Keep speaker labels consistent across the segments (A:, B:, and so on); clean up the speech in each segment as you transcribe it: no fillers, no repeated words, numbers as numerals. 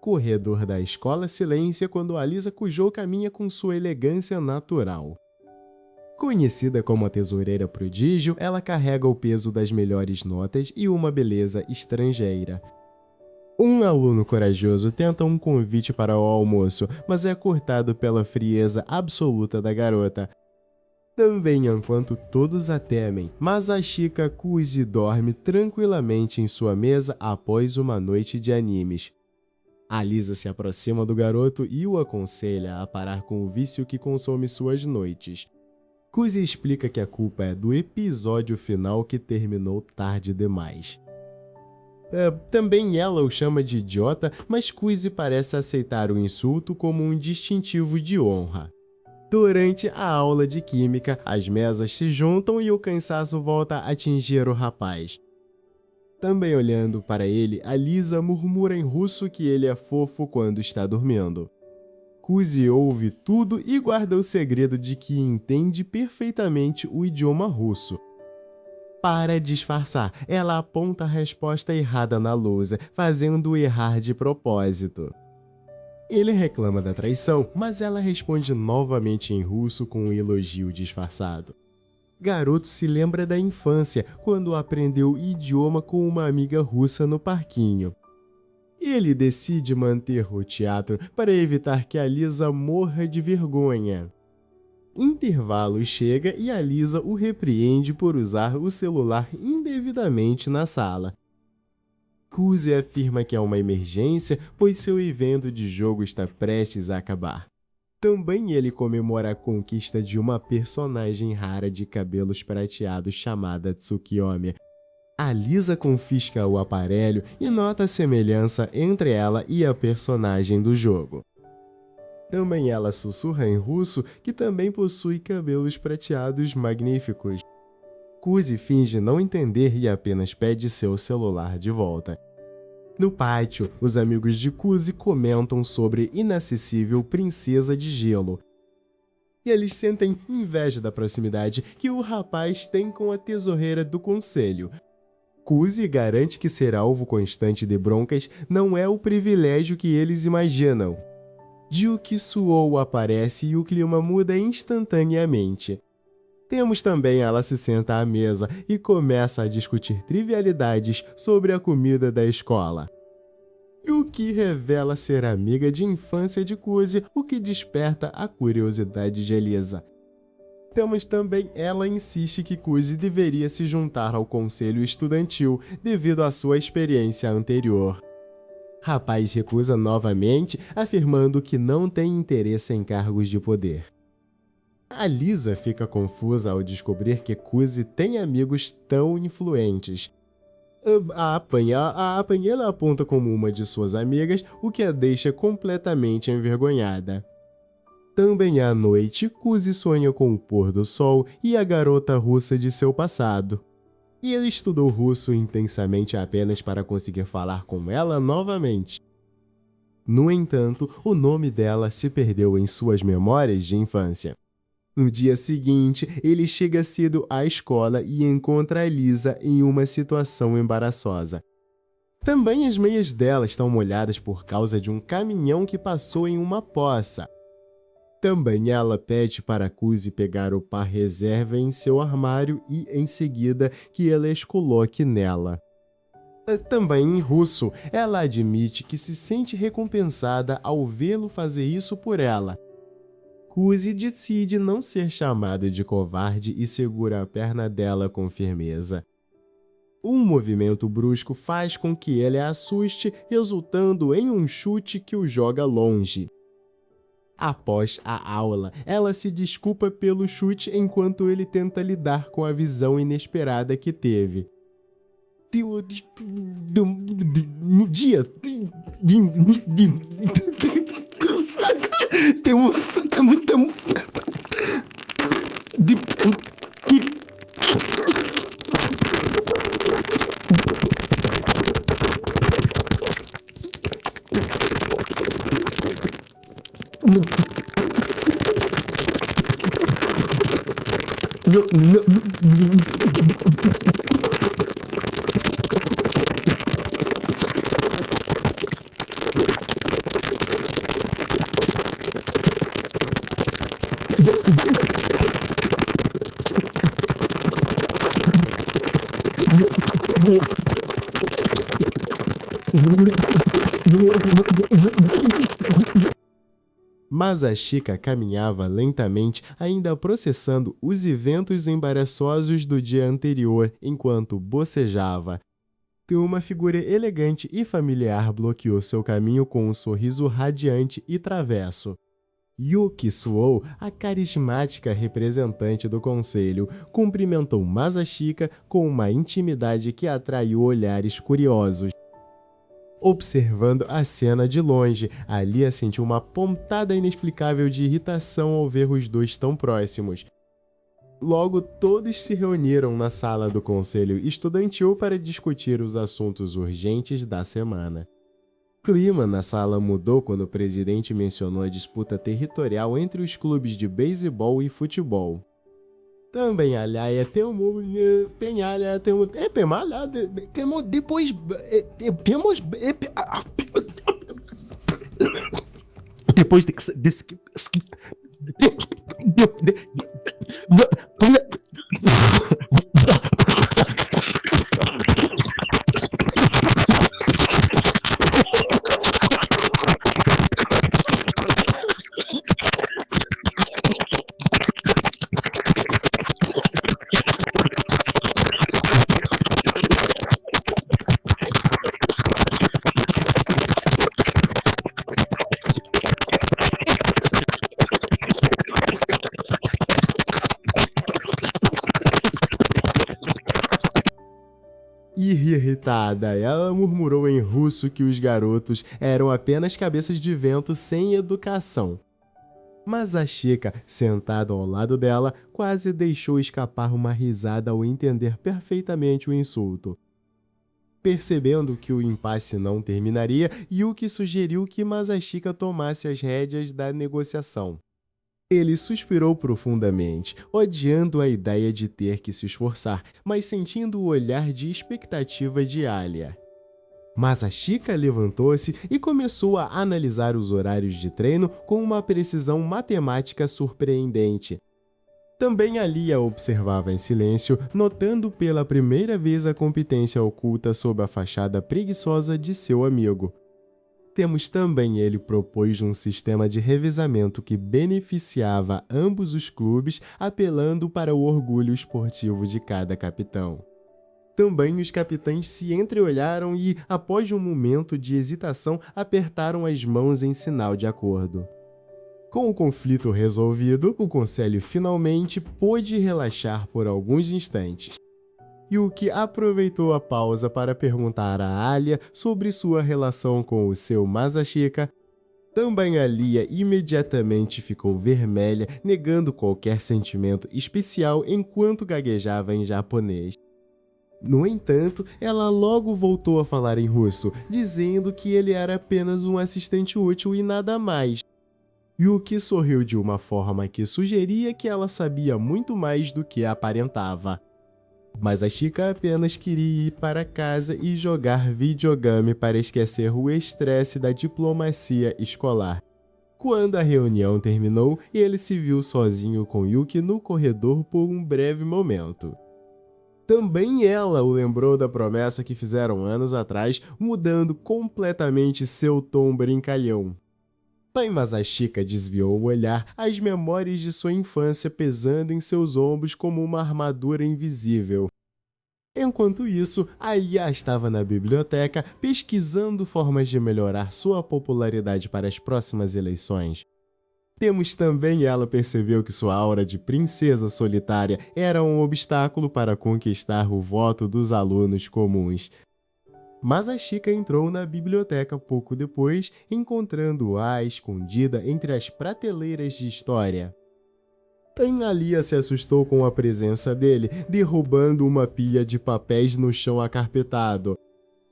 A: Corredor da escola silencia quando Alisa Kujou caminha com sua elegância natural. Conhecida como a tesoureira prodígio, ela carrega o peso das melhores notas e uma beleza estrangeira. Um aluno corajoso tenta um convite para o almoço, mas é cortado pela frieza absoluta da garota. Também enquanto todos a temem, Masashika Kuzi dorme tranquilamente em sua mesa após uma noite de animes. Alisa se aproxima do garoto e o aconselha a parar com o vício que consome suas noites. Kuzi explica que a culpa é do episódio final que terminou tarde demais. Também ela o chama de idiota, mas Kuzi parece aceitar o insulto como um distintivo de honra. Durante a aula de química, as mesas se juntam e o cansaço volta a atingir o rapaz. Também olhando para ele, Alisa murmura em russo que ele é fofo quando está dormindo. Kuzi ouve tudo e guarda o segredo de que entende perfeitamente o idioma russo. Para disfarçar, ela aponta a resposta errada na lousa, fazendo-o errar de propósito. Ele reclama da traição, mas ela responde novamente em russo com um elogio disfarçado. Garoto se lembra da infância, quando aprendeu o idioma com uma amiga russa no parquinho. Ele decide manter o teatro para evitar que Alisa morra de vergonha. Intervalo chega e Alisa o repreende por usar o celular indevidamente na sala. Kuzi afirma que é uma emergência, pois seu evento de jogo está prestes a acabar. Também ele comemora a conquista de uma personagem rara de cabelos prateados chamada Tsukiyomi. Alisa confisca o aparelho e nota a semelhança entre ela e a personagem do jogo. Também ela sussurra em russo que também possui cabelos prateados magníficos. Kuzi finge não entender e apenas pede seu celular de volta. No pátio, os amigos de Kuzi comentam sobre inacessível princesa de gelo. E eles sentem inveja da proximidade que o rapaz tem com a tesoureira do conselho. Kuzi garante que ser alvo constante de broncas não é o privilégio que eles imaginam. Ryuki Suou aparece e o clima muda instantaneamente. Temos também ela se senta à mesa e começa a discutir trivialidades sobre a comida da escola. Yuki revela ser amiga de infância de Kuzi, o que desperta a curiosidade de Alisa. Temos também ela insiste que Kuzi deveria se juntar ao conselho estudantil devido à sua experiência anterior. Rapaz recusa novamente, afirmando que não tem interesse em cargos de poder. Alisa fica confusa ao descobrir que Kuzi tem amigos tão influentes. A Apanhela aponta como uma de suas amigas, o que a deixa completamente envergonhada. Também à noite, Kuzi sonha com o pôr do sol e a garota russa de seu passado. E ele estudou russo intensamente apenas para conseguir falar com ela novamente. No entanto, o nome dela se perdeu em suas memórias de infância. No dia seguinte, ele chega cedo à escola e encontra Alisa em uma situação embaraçosa. Também as meias dela estão molhadas por causa de um caminhão que passou em uma poça. Também ela pede para Kuzi pegar o par reserva em seu armário e, em seguida, que ele as coloque nela. Também em russo, ela admite que se sente recompensada ao vê-lo fazer isso por ela. Kuzi decide não ser chamado de covarde e segura a perna dela com firmeza. Um movimento brusco faz com que ele a assuste, resultando em um chute que o joga longe. Após a aula, ela se desculpa pelo chute enquanto ele tenta lidar com a visão inesperada que teve. Mas a Chica caminhava lentamente, ainda processando os eventos embaraçosos do dia anterior enquanto bocejava. Uma figura elegante e familiar bloqueou seu caminho com um sorriso radiante e travesso. Yuki Suou, a carismática representante do conselho, cumprimentou Masashika com uma intimidade que atraiu olhares curiosos. Observando a cena de longe, Alia sentiu uma pontada inexplicável de irritação ao ver os dois tão próximos. Logo, todos se reuniram na sala do conselho estudantil para discutir os assuntos urgentes da semana. O clima na sala mudou quando o presidente mencionou a disputa territorial entre os clubes de beisebol e futebol. Também, aliás, temos penalha, temos depois temos depois desse irritada, ela murmurou em russo que os garotos eram apenas cabeças de vento sem educação. Mas a Chica, sentada ao lado dela, quase deixou escapar uma risada ao entender perfeitamente o insulto. Percebendo que o impasse não terminaria, Yuki sugeriu que Masashika tomasse as rédeas da negociação. Ele suspirou profundamente, odiando a ideia de ter que se esforçar, mas sentindo o olhar de expectativa de Alia. Masashika levantou-se e começou a analisar os horários de treino com uma precisão matemática surpreendente. Também Alia observava em silêncio, notando pela primeira vez a competência oculta sob a fachada preguiçosa de seu amigo. Temos também ele propôs um sistema de revezamento que beneficiava ambos os clubes, apelando para o orgulho esportivo de cada capitão. Também os capitães se entreolharam e, após um momento de hesitação, apertaram as mãos em sinal de acordo. Com o conflito resolvido, o conselho finalmente pôde relaxar por alguns instantes. Yuki aproveitou a pausa para perguntar a Alia sobre sua relação com o seu Masashika. Também Alia imediatamente ficou vermelha, negando qualquer sentimento especial enquanto gaguejava em japonês. No entanto, ela logo voltou a falar em russo, dizendo que ele era apenas um assistente útil e nada mais. Yuki sorriu de uma forma que sugeria que ela sabia muito mais do que aparentava. Mas a Chica apenas queria ir para casa e jogar videogame para esquecer o estresse da diplomacia escolar. Quando a reunião terminou, ele se viu sozinho com Yuki no corredor por um breve momento. Também ela o lembrou da promessa que fizeram anos atrás, mudando completamente seu tom brincalhão. Mas a Chica desviou o olhar, as memórias de sua infância pesando em seus ombros como uma armadura invisível. Enquanto isso, Alia estava na biblioteca pesquisando formas de melhorar sua popularidade para as próximas eleições. Também ela percebeu que sua aura de princesa solitária era um obstáculo para conquistar o voto dos alunos comuns. Mas a Chica entrou na biblioteca pouco depois, encontrando-a escondida entre as prateleiras de história. Alia se assustou com a presença dele, derrubando uma pilha de papéis no chão acarpetado.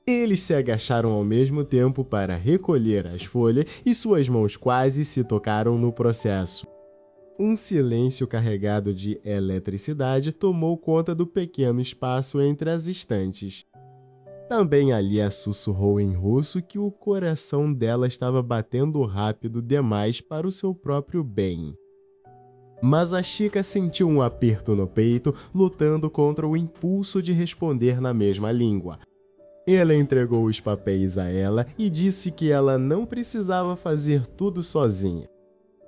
A: Eles se agacharam ao mesmo tempo para recolher as folhas e suas mãos quase se tocaram no processo. Um silêncio carregado de eletricidade tomou conta do pequeno espaço entre as estantes. Também Alia sussurrou em russo que o coração dela estava batendo rápido demais para o seu próprio bem. Mas a Chica sentiu um aperto no peito, lutando contra o impulso de responder na mesma língua. Ele entregou os papéis a ela e disse que ela não precisava fazer tudo sozinha.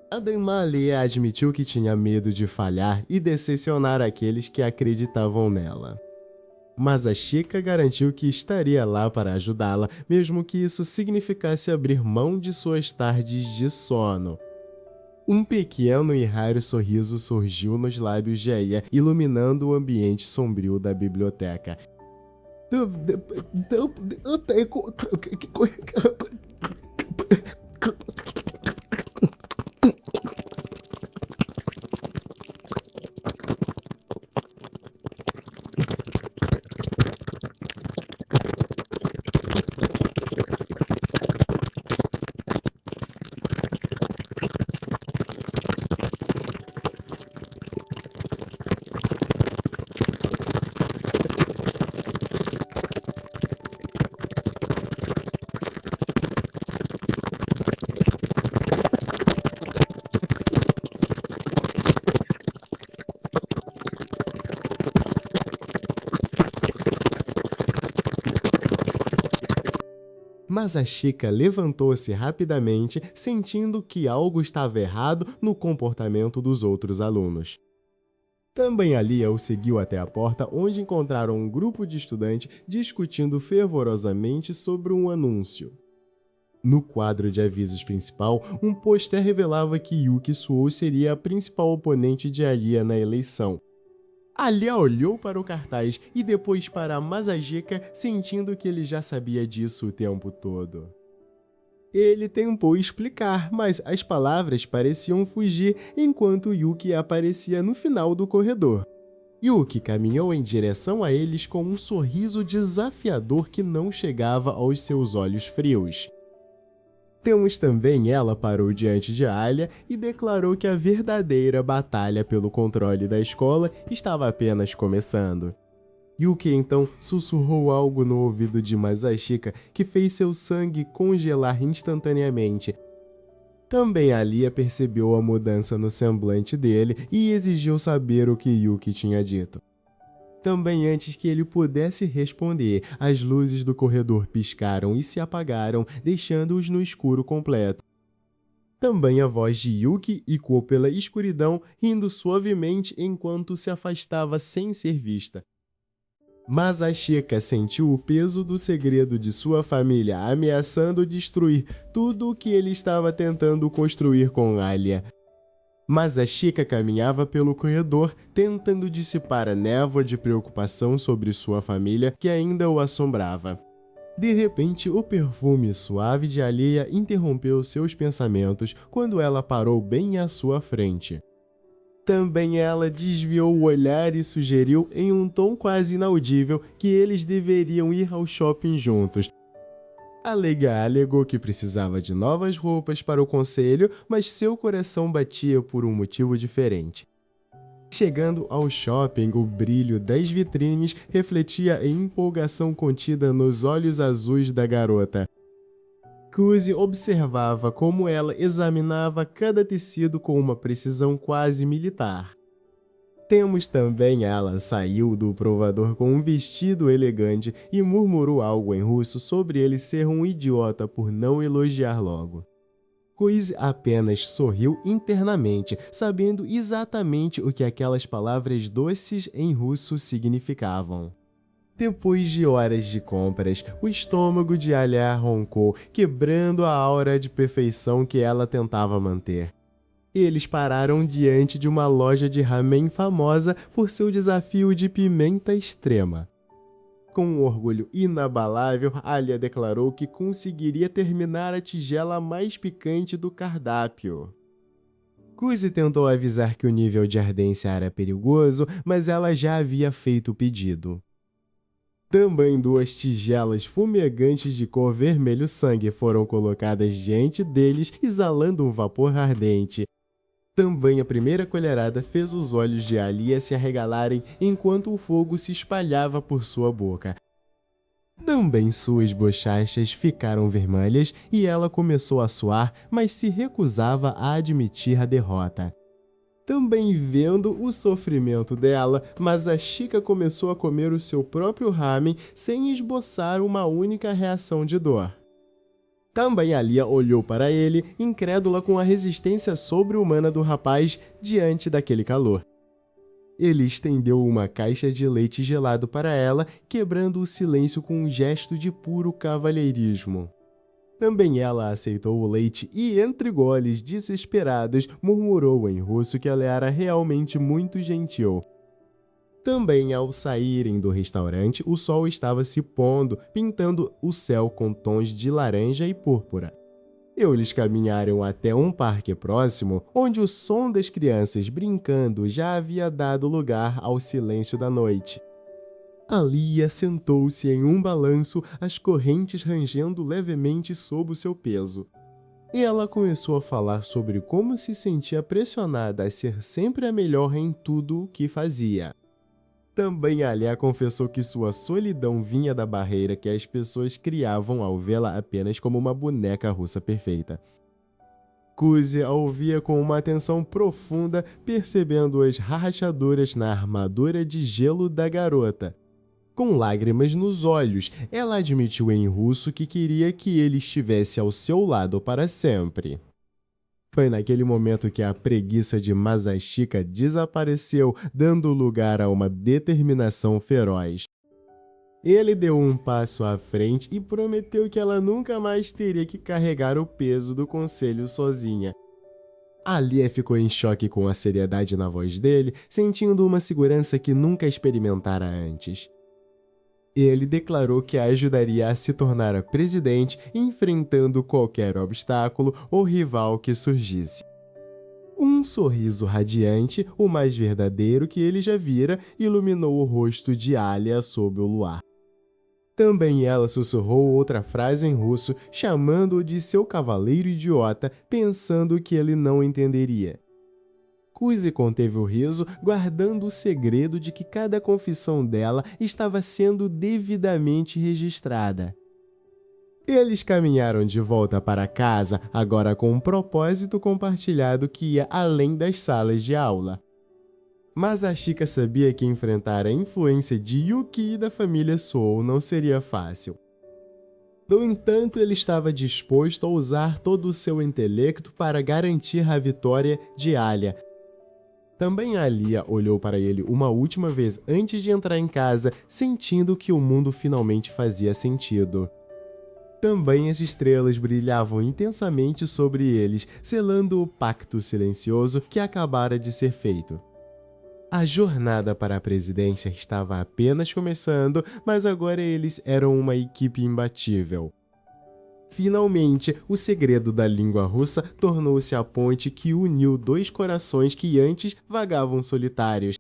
A: Ademali admitiu que tinha medo de falhar e decepcionar aqueles que acreditavam nela. Mas a Chica garantiu que estaria lá para ajudá-la, mesmo que isso significasse abrir mão de suas tardes de sono. Um pequeno e raro sorriso surgiu nos lábios de Aya, iluminando o ambiente sombrio da biblioteca. Mas a Chica levantou-se rapidamente, sentindo que algo estava errado no comportamento dos outros alunos. Também Alia o seguiu até a porta, onde encontraram um grupo de estudantes discutindo fervorosamente sobre um anúncio. No quadro de avisos principal, um pôster revelava que Yuki Suou seria a principal oponente de Alia na eleição. Alia olhou para o cartaz e depois para Masajika, sentindo que ele já sabia disso o tempo todo. Ele tentou explicar, mas as palavras pareciam fugir enquanto Yuki aparecia no final do corredor. Yuki caminhou em direção a eles com um sorriso desafiador que não chegava aos seus olhos frios. Temos também ela parou diante de Alia e declarou que a verdadeira batalha pelo controle da escola estava apenas começando. Yuki então sussurrou algo no ouvido de Masashika que fez seu sangue congelar instantaneamente. Também Alia percebeu a mudança no semblante dele e exigiu saber o que Yuki tinha dito. Também antes que ele pudesse responder, as luzes do corredor piscaram e se apagaram, deixando-os no escuro completo. Também a voz de Yuki ecoou pela escuridão, rindo suavemente enquanto se afastava sem ser vista. Mas a Chica sentiu o peso do segredo de sua família ameaçando destruir tudo o que ele estava tentando construir com Alia. Mas a Chica caminhava pelo corredor, tentando dissipar a névoa de preocupação sobre sua família que ainda o assombrava. De repente, o perfume suave de Alia interrompeu seus pensamentos quando ela parou bem à sua frente. Também ela desviou o olhar e sugeriu, em um tom quase inaudível, que eles deveriam ir ao shopping juntos. A leiga alegou que precisava de novas roupas para o conselho, mas seu coração batia por um motivo diferente. Chegando ao shopping, o brilho das vitrines refletia a empolgação contida nos olhos azuis da garota. Kuzi observava como ela examinava cada tecido com uma precisão quase militar. Temos também ela saiu do provador com um vestido elegante e murmurou algo em russo sobre ele ser um idiota por não elogiar logo. Kuzi apenas sorriu internamente, sabendo exatamente o que aquelas palavras doces em russo significavam. Depois de horas de compras, o estômago de Alia roncou, quebrando a aura de perfeição que ela tentava manter. Eles pararam diante de uma loja de ramen famosa por seu desafio de pimenta extrema. Com um orgulho inabalável, Alia declarou que conseguiria terminar a tigela mais picante do cardápio. Kuzi tentou avisar que o nível de ardência era perigoso, mas ela já havia feito o pedido. Também 2 tigelas fumegantes de cor vermelho sangue foram colocadas diante deles, exalando um vapor ardente. Também a primeira colherada fez os olhos de Alia se arregalarem enquanto o fogo se espalhava por sua boca. Também suas bochechas ficaram vermelhas e ela começou a suar, mas se recusava a admitir a derrota. Também vendo o sofrimento dela, Masashika começou a comer o seu próprio ramen sem esboçar uma única reação de dor. Também Alia olhou para ele, incrédula com a resistência sobre-humana do rapaz diante daquele calor. Ele estendeu uma caixa de leite gelado para ela, quebrando o silêncio com um gesto de puro cavalheirismo. Também ela aceitou o leite e, entre goles desesperados, murmurou em russo que ela era realmente muito gentil. Também, ao saírem do restaurante, o sol estava se pondo, pintando o céu com tons de laranja e púrpura. Eles caminharam até um parque próximo, onde o som das crianças brincando já havia dado lugar ao silêncio da noite. Alia sentou-se em um balanço, as correntes rangendo levemente sob o seu peso. E ela começou a falar sobre como se sentia pressionada a ser sempre a melhor em tudo o que fazia. Também Alia confessou que sua solidão vinha da barreira que as pessoas criavam ao vê-la apenas como uma boneca russa perfeita. Kuzi a ouvia com uma atenção profunda, percebendo as rachaduras na armadura de gelo da garota. Com lágrimas nos olhos, ela admitiu em russo que queria que ele estivesse ao seu lado para sempre. Foi naquele momento que a preguiça de Masashika desapareceu, dando lugar a uma determinação feroz. Ele deu um passo à frente e prometeu que ela nunca mais teria que carregar o peso do conselho sozinha. Alia ficou em choque com a seriedade na voz dele, sentindo uma segurança que nunca experimentara antes. Ele declarou que a ajudaria a se tornar a presidente, enfrentando qualquer obstáculo ou rival que surgisse. Um sorriso radiante, o mais verdadeiro que ele já vira, iluminou o rosto de Alia sob o luar. Também ela sussurrou outra frase em russo, chamando-o de seu cavaleiro idiota, pensando que ele não entenderia. Kuzi conteve o riso, guardando o segredo de que cada confissão dela estava sendo devidamente registrada. Eles caminharam de volta para casa, agora com um propósito compartilhado que ia além das salas de aula. Masashika sabia que enfrentar a influência de Yuki e da família Sou não seria fácil. No entanto, ele estava disposto a usar todo o seu intelecto para garantir a vitória de Alia. Também Alia olhou para ele uma última vez antes de entrar em casa, sentindo que o mundo finalmente fazia sentido. Também as estrelas brilhavam intensamente sobre eles, selando o pacto silencioso que acabara de ser feito. A jornada para a presidência estava apenas começando, mas agora eles eram uma equipe imbatível. Finalmente, o segredo da língua russa tornou-se a ponte que uniu dois corações que antes vagavam solitários.